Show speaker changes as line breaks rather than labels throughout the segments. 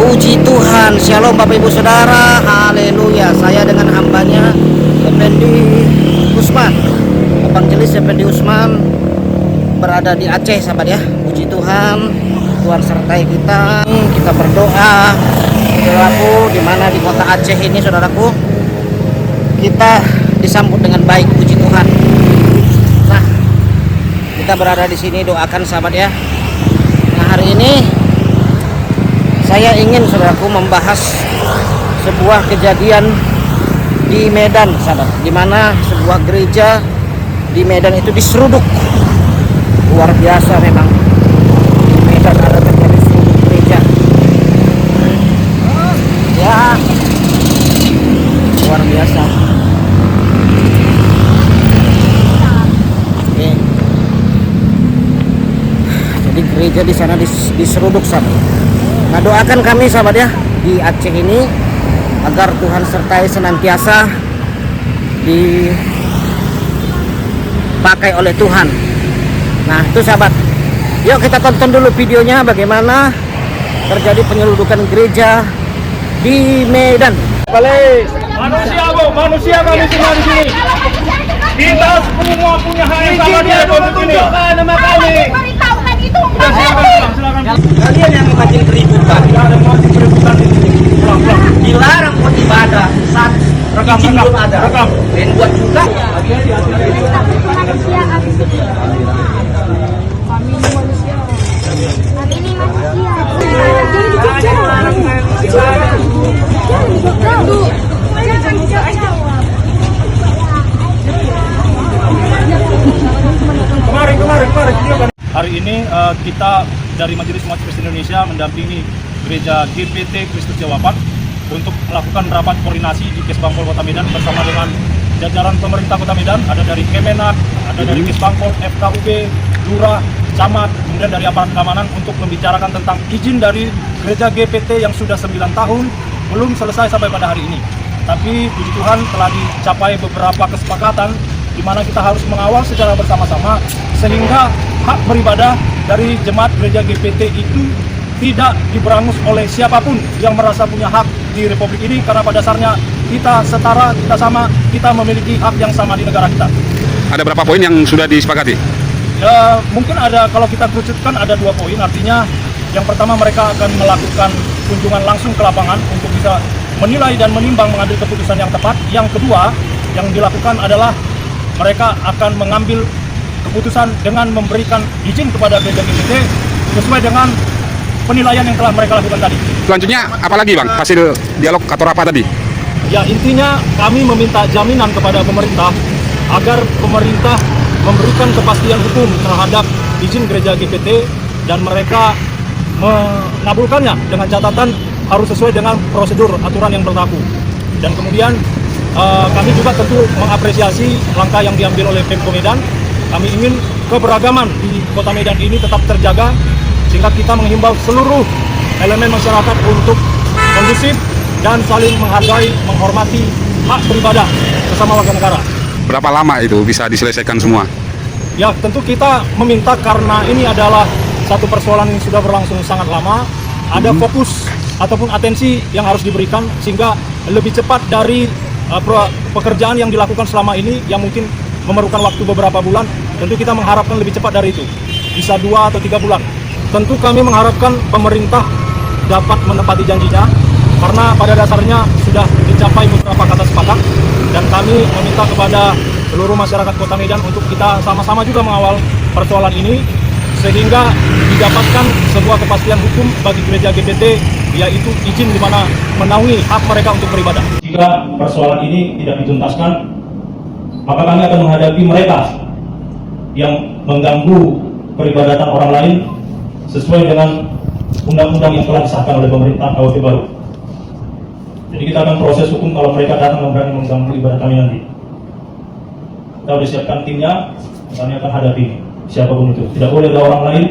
Puji Tuhan, Shalom Bapak Ibu Saudara, haleluya. Saya dengan hambanya Effendi Usman, Evangelis Effendi Usman, berada di Aceh sahabat ya. Puji Tuhan, Tuhan sertai kita. Kita berdoa, saudaraku, di mana di kota Aceh ini saudaraku, kita disambut dengan baik, puji Tuhan. Nah, kita berada di sini, doakan sahabat ya. Nah, hari ini saya ingin saudaraku membahas sebuah kejadian di Medan sahabat, di mana sebuah gereja di Medan itu diseruduk. Luar biasa memang. Di Medan ada terjadi seruduk gereja. Ya, luar biasa. Oke. Jadi gereja di sana diseruduk sahabat. Nah, doakan kami sahabat ya di Aceh ini agar Tuhan sertai senantiasa dipakai oleh Tuhan. Nah, itu sahabat, yuk kita tonton dulu videonya bagaimana terjadi penyeludukan gereja di Medan.
Balik. Manusia kami semua di sini. Kita semua punya hak yang sama di Republik ini. Nama kami. Silakan.
Kalian yang memancing keributan,
Tidak ada memancing keributan di sini. Pulang.
dilarang buat ibadah saat izin belum ada.
Rekam.
Dan buat juga
Kemarin. Hari ini kita dari Majelis Umat Kristen Indonesia mendampingi Gereja GPT Kristus Jawa Barat untuk melakukan rapat koordinasi di Kesbangpol Kota Medan bersama dengan jajaran pemerintah Kota Medan, ada dari Kemenak, ada dari Kesbangpol, FKUB, Lurah, Camat, kemudian dari aparat keamanan untuk membicarakan tentang izin dari Gereja GPT yang sudah 9 tahun belum selesai sampai pada hari ini. Tapi puji Tuhan telah dicapai beberapa kesepakatan di mana kita harus mengawal secara bersama-sama sehingga hak beribadah dari jemaat gereja GPT itu tidak diberangus oleh siapapun yang merasa punya hak di Republik ini, karena pada dasarnya kita setara, kita sama, kita memiliki hak yang sama di negara kita.
Ada berapa poin yang sudah disepakati?
Ya, mungkin ada, kalau kita kerucutkan ada 2 poin, artinya yang pertama mereka akan melakukan kunjungan langsung ke lapangan untuk bisa menilai dan menimbang mengambil keputusan yang tepat. Yang kedua yang dilakukan adalah mereka akan mengambil keputusan dengan memberikan izin kepada gereja GPT sesuai dengan penilaian yang telah mereka lakukan tadi.
Selanjutnya apa lagi Bang? Hasil dialog atau rapat tadi?
Ya, intinya kami meminta jaminan kepada pemerintah agar pemerintah memberikan kepastian hukum terhadap izin gereja GPT dan mereka mengabulkannya dengan catatan harus sesuai dengan prosedur aturan yang berlaku. Dan kemudian kami juga tentu mengapresiasi langkah yang diambil oleh Pemko Medan. Kami ingin keberagaman di Kota Medan ini tetap terjaga sehingga kita menghimbau seluruh elemen masyarakat untuk kondusif dan saling menghargai, menghormati hak beribadah sesama warga negara.
Berapa lama itu bisa diselesaikan semua?
Ya, tentu kita meminta karena ini adalah satu persoalan yang sudah berlangsung sangat lama. Ada fokus ataupun atensi yang harus diberikan sehingga lebih cepat dari pekerjaan yang dilakukan selama ini yang mungkin memerlukan waktu beberapa bulan. Tentu kita mengharapkan lebih cepat dari itu, bisa 2 atau 3 bulan. Tentu kami mengharapkan pemerintah dapat menepati janjinya karena pada dasarnya sudah dicapai beberapa kata sepakat, dan kami meminta kepada seluruh masyarakat Kota Medan untuk kita sama-sama juga mengawal persoalan ini sehingga didapatkan sebuah kepastian hukum bagi gereja GPT, yaitu izin di mana menaungi hak mereka untuk beribadah. Jika persoalan ini tidak dituntaskan, maka kami akan menghadapi mereka yang mengganggu peribadatan orang lain sesuai dengan undang-undang yang telah disahkan oleh pemerintah KUHP baru. Jadi kita akan proses hukum kalau mereka datang dan berani mengganggu ibadah kami nanti. Kita sudah siapkan timnya, kami akan hadapi siapapun itu. Tidak boleh ada orang lain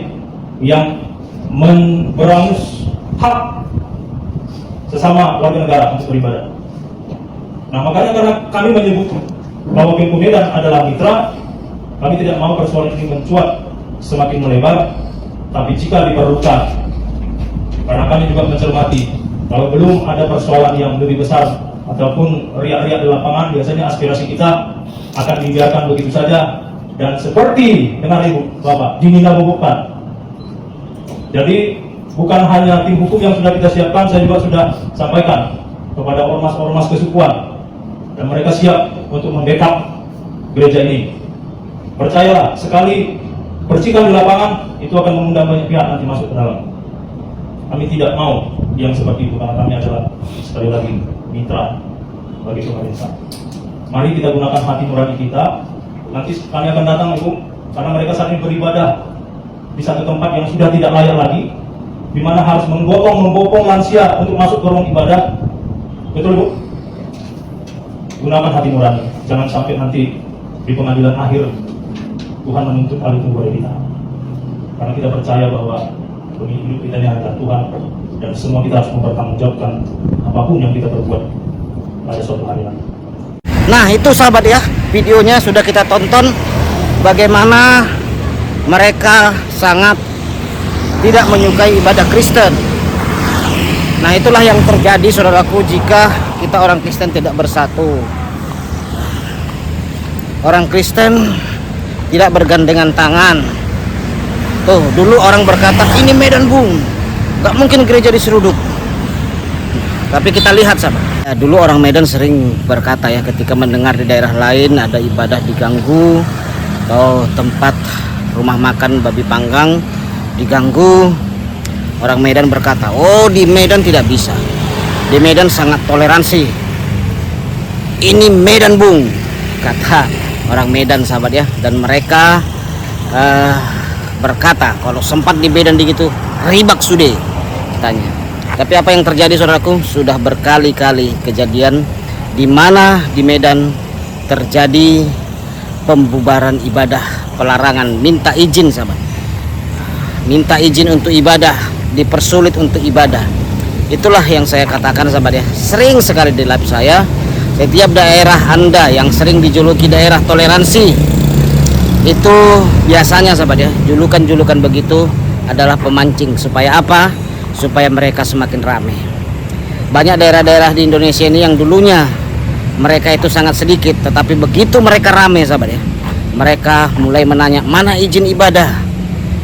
yang memberangus hak sesama warga negara untuk beribadah. Nah, makanya karena kami menyebut bahwa Pemko Medan adalah mitra, kami tidak mau persoalan ini mencuat semakin melebar. Tapi jika diperlukan, karena kami juga mencermati Kalau belum ada persoalan yang lebih besar ataupun riak-riak di lapangan, biasanya aspirasi kita akan dibiarkan begitu saja dan seperti dengar Ibu Bapak dinina-bobokkan. Jadi bukan hanya tim hukum yang sudah kita siapkan, saya juga sudah sampaikan kepada ormas-ormas kesukuan dan mereka siap untuk membackup gereja ini. Percayalah, sekali percikan di lapangan itu akan mengundang banyak pihak nanti masuk ke dalam. Kami tidak mau yang seperti itu karena kami adalah sekali lagi mitra bagi pemerintah. Mari kita gunakan hati nurani kita. Nanti kami akan datang Ibu, karena mereka saat ini beribadah di satu tempat yang sudah tidak layak lagi, di mana harus membopong lansia untuk masuk ke ruang ibadah. Betul Bu? Gunakan hati nurani. Jangan sampai nanti di pengadilan akhir Tuhan menuntut hal itu kepada kita. Karena kita percaya bahwa demi hidup kita ini adalah Tuhan, dan semua kita harus mempertanggungjawabkan apapun yang kita perbuat pada suatu hari nanti.
Nah itu sahabat ya, videonya sudah kita tonton bagaimana mereka sangat tidak menyukai ibadah Kristen. Nah itulah yang terjadi saudaraku jika kita orang Kristen tidak bersatu. Orang Kristen tidak bergandengan tangan. Tuh dulu orang berkata ini Medan Bung, gak mungkin gereja diseruduk. Tapi kita lihat sahabat ya, dulu orang Medan sering berkata ya, ketika mendengar di daerah lain ada ibadah diganggu atau tempat rumah makan babi panggang diganggu, orang Medan berkata, oh di Medan tidak bisa, di Medan sangat toleransi, ini Medan Bung, kata orang Medan sahabat ya. Dan mereka berkata kalau sempat di Medan gitu ribak sudah katanya. Tapi apa yang terjadi saudaraku, sudah berkali-kali kejadian di mana di Medan terjadi pembubaran ibadah, pelarangan, minta izin sahabat, minta izin untuk ibadah, dipersulit untuk ibadah. Itulah yang saya katakan sahabat ya, sering sekali di live saya, setiap daerah Anda yang sering dijuluki daerah toleransi, itu biasanya sahabat ya, julukan-julukan begitu adalah pemancing. Supaya apa? Supaya mereka semakin ramai. Banyak daerah-daerah di Indonesia ini yang dulunya mereka itu sangat sedikit, tetapi begitu mereka ramai sahabat ya, mereka mulai menanya mana izin ibadah,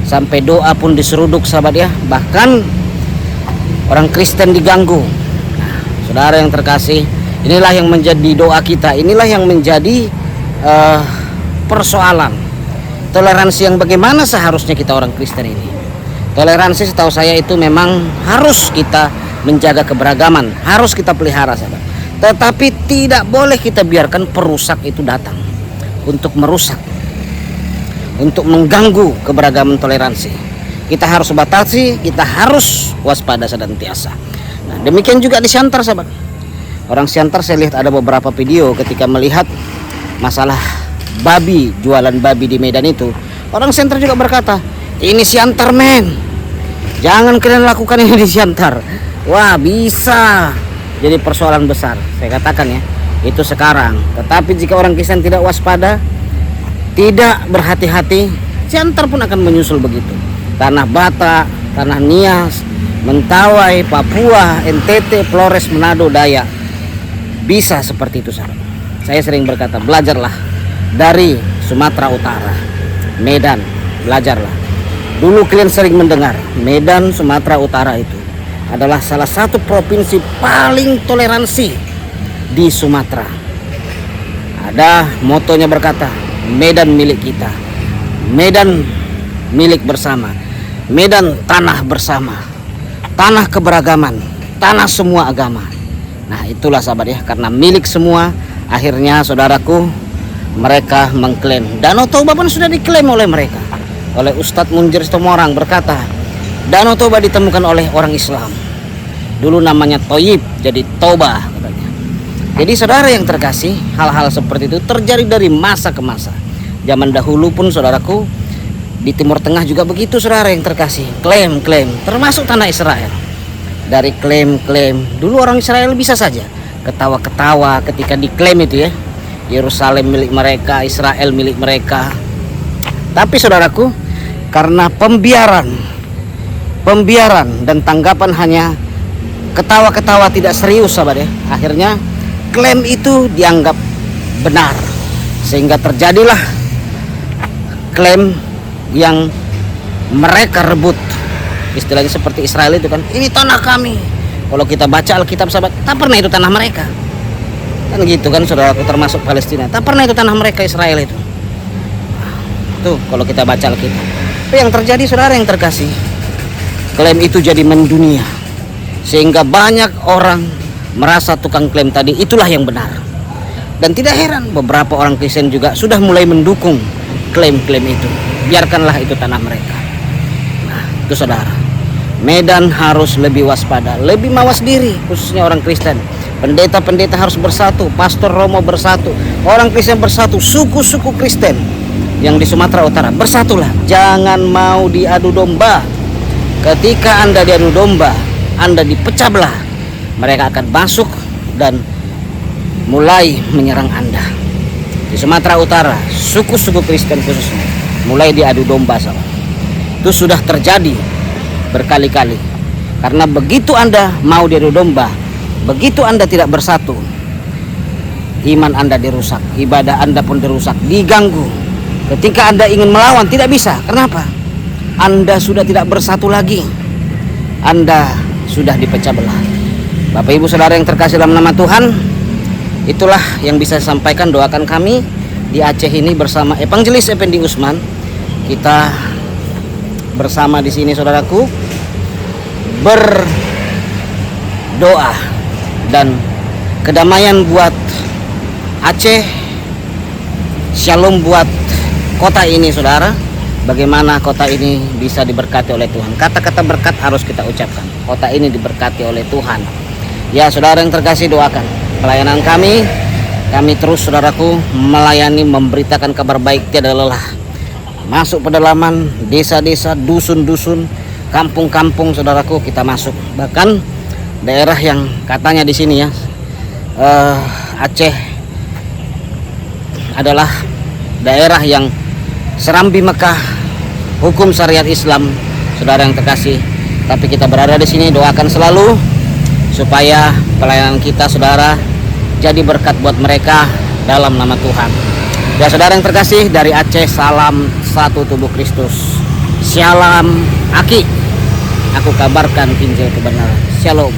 sampai doa pun diseruduk sahabat ya, bahkan orang Kristen diganggu. Nah, saudara yang terkasih, inilah yang menjadi doa kita, inilah yang menjadi persoalan toleransi yang bagaimana seharusnya kita orang Kristen ini. Toleransi setahu saya itu memang harus kita menjaga keberagaman, harus kita pelihara sahabat. Tetapi tidak boleh kita biarkan perusak itu datang untuk merusak, untuk mengganggu keberagaman toleransi. Kita harus batasi, kita harus waspada senantiasa. Nah, demikian juga di Siantar sahabat. Orang Siantar saya lihat ada beberapa video ketika melihat masalah babi, jualan babi di Medan itu. Orang Siantar juga berkata, ini Siantar men, jangan kalian lakukan ini di Siantar. Wah bisa jadi persoalan besar. Saya katakan ya, itu sekarang. Tetapi jika orang Kristen tidak waspada, tidak berhati-hati, Siantar pun akan menyusul begitu. Tanah Batak, Tanah Nias, Mentawai, Papua, NTT, Flores, Manado, Dayak, bisa seperti itu sahabat. Saya sering berkata, belajarlah dari Sumatera Utara, Medan, belajarlah. Dulu kalian sering mendengar Medan, Sumatera Utara itu adalah salah satu provinsi paling toleransi di Sumatera. Ada motonya berkata, Medan milik kita, Medan milik bersama, Medan tanah bersama, tanah keberagaman, tanah semua agama. Nah itulah sahabat ya, karena milik semua, akhirnya saudaraku, mereka mengklaim. Danau Toba pun sudah diklaim oleh mereka. Oleh Ustadz Munjir Sitomorang berkata, Danau Toba ditemukan oleh orang Islam. Dulu namanya Toyib, jadi Toba katanya. Jadi saudara yang terkasih, hal-hal seperti itu terjadi dari masa ke masa. Zaman dahulu pun saudaraku, di Timur Tengah juga begitu saudara yang terkasih. Klaim-klaim, termasuk tanah Israel. Dari klaim-klaim, dulu orang Israel bisa saja ketawa-ketawa ketika diklaim itu ya, Yerusalem milik mereka, Israel milik mereka. Tapi saudaraku, karena pembiaran dan tanggapan hanya ketawa-ketawa tidak serius sahabat ya. Akhirnya klaim itu dianggap benar, sehingga terjadilah klaim yang mereka rebut. Istilahnya seperti Israel itu kan, ini tanah kami. Kalau kita baca Alkitab sahabat, tak pernah itu tanah mereka. Kan gitu kan saudara, termasuk Palestina, tak pernah itu tanah mereka Israel itu. Tuh kalau kita baca Alkitab. Tapi yang terjadi saudara yang terkasih, klaim itu jadi mendunia, sehingga banyak orang merasa tukang klaim tadi itulah yang benar. Dan tidak heran beberapa orang Kristen juga sudah mulai mendukung klaim-klaim itu. Biarkanlah itu tanah mereka. Nah itu saudara, Medan harus lebih waspada, lebih mawas diri, khususnya orang Kristen. Pendeta-pendeta harus bersatu, pastor Romo bersatu, orang Kristen bersatu, suku-suku Kristen yang di Sumatera Utara bersatulah. Jangan mau diadu domba. Ketika Anda diadu domba, Anda dipecah belah, mereka akan masuk dan mulai menyerang Anda. Di Sumatera Utara, suku-suku Kristen khususnya mulai diadu domba sama. Itu sudah terjadi berkali-kali. Karena begitu Anda mau diadu domba, begitu Anda tidak bersatu, iman Anda dirusak, ibadah Anda pun dirusak, diganggu. Ketika Anda ingin melawan tidak bisa. Kenapa? Anda sudah tidak bersatu lagi. Anda sudah dipecah belah. Bapak Ibu Saudara yang terkasih dalam nama Tuhan, itulah yang bisa saya sampaikan. Doakan kami di Aceh ini bersama Evangelis Effendi Usman. Kita bersama di sini saudaraku berdoa dan kedamaian buat Aceh, shalom buat kota ini saudara. Bagaimana kota ini bisa diberkati oleh Tuhan. Kata-kata berkat harus kita ucapkan. Kota ini diberkati oleh Tuhan. Ya saudara yang terkasih, doakan pelayanan kami. Kami terus saudaraku melayani, memberitakan kabar baik tiada lelah. Masuk pedalaman, desa-desa, dusun-dusun, kampung-kampung saudaraku kita masuk. Bahkan daerah yang katanya di sini ya, Aceh adalah daerah yang serambi Mekah, hukum syariat Islam, saudara yang terkasih. Tapi kita berada di sini, doakan selalu supaya pelayanan kita saudara jadi berkat buat mereka dalam nama Tuhan. Ya saudara yang terkasih, dari Aceh salam satu tubuh Kristus. Shalom Aki. Aku kabarkan Injil kebenaran. Shalom.